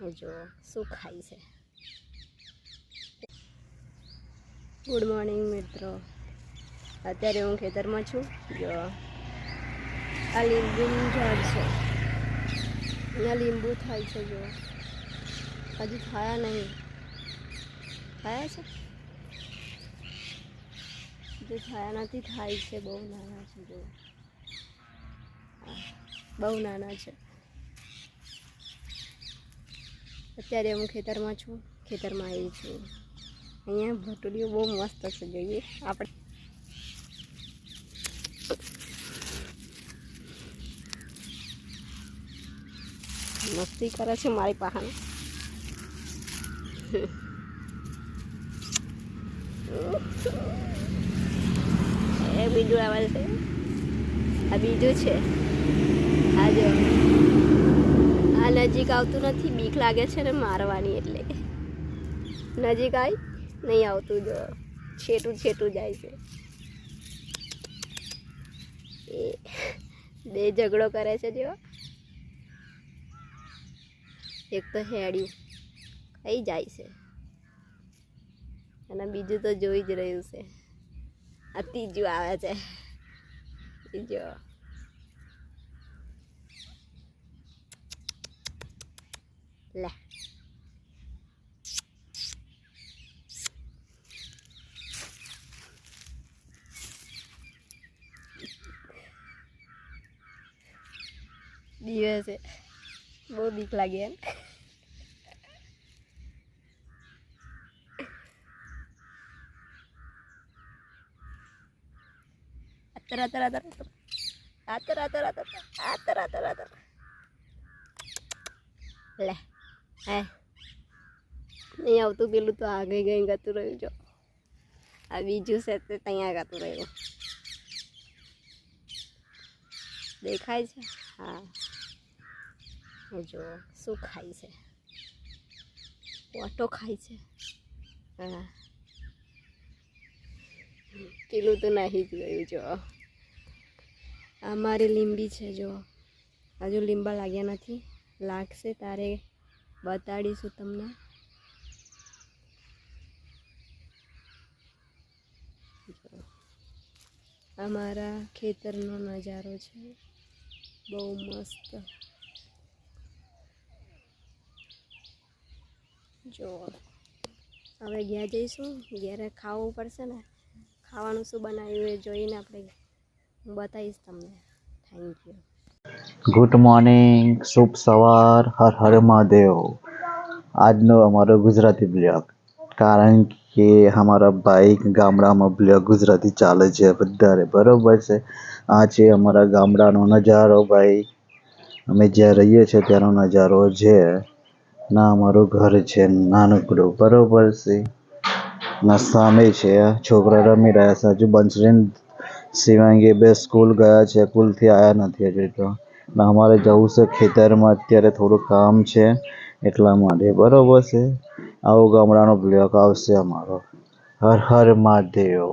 જો શું ખાય છે। ગુડ મોર્નિંગ મિત્રો, અત્યારે હું ખેતરમાં છું। જો આ લીંબુનું ઝાડ છે, અહીંયા લીંબુ થાય છે। જો હજુ થયા નહીં, થયા છે જો થયા નથી, થાય છે, બહુ નાના છે। જો બહુ નાના છે। અત્યારે હું ખેતરમાં છું, ખેતરમાં આવી છું। અહીંયા ભટુડીઓ બહુ મસ્ત છે, જોઈએ આપણે। મસ્તી કરે છે મારી પાસે। એ બીજું આવે છે, આ બીજું છે। આ જો આ નજીક આવતું નથી, બીક લાગે છે ને મારવાની, એટલે નજીક આવી નહીં આવતું। જો છેટું છેટું જાય છે, એ બે ઝઘડો કરે છે। જો એક તો હેડ્યું કઈ જાય છે અને બીજું તો જોઈ જ રહ્યું છે। આ ત્રીજું આવે છે, જો લે દીવે છે, બહુ બીક લાગે એમ। લે હે નહીં આવતું, પેલું તો આગળ ગઈ ગતું રહ્યું। જો આ બીજું છે તે ત્યાં ગતું રહ્યું, દેખાય છે। હા જો શું ખાય છે, ઓટો ખાય છે। હા પેલું તો નાહી જ ગયું। જો આ મારી લીંબી છે। જો હજુ લીંબા લાગ્યા નથી, લાગશે તારે બતાડીશું તમને। અમારા ખેતરનો નજારો છે, બહુ મસ્ત। જો હવે ઘેર જઈશું, ઘેરે ખાવું પડશે ને। ખાવાનું શું બનાવ્યું એ જોઈને આપણે હું બતાવીશ તમને। Thank you. ગુડ મોર્નિંગ, શુભ સવાર, હર હર મહાદેવ। આજનો અમારો ગુજરાતી બ્લોગ, કારણ કે અમારા ભાઈ ગામડામાં બ્લોગ ગુજરાતી ચાલે છે વધારે, બરોબર છે। આ છે અમારા ગામડાનો નજારો ભાઈ, અમે જ્યાં રહીએ છીએ ત્યાંનો નજારો છે। ના અમારું ઘર છે નાનકડું, બરોબર છે। ના સામે છે છોકરા રમી રહ્યા છે, હજુ બંસરીન શિવાંગી બે સ્કૂલ ગયા છે, સ્કૂલથી આવ્યા નથી હજુ તો। ને અમારે જવું છે ખેતરમાં, અત્યારે થોડું કામ છે એટલા માટે, બરોબર છે। આવો ગામડાનો બ્લોગ આવશે અમારો। હર હર મહાદેવ।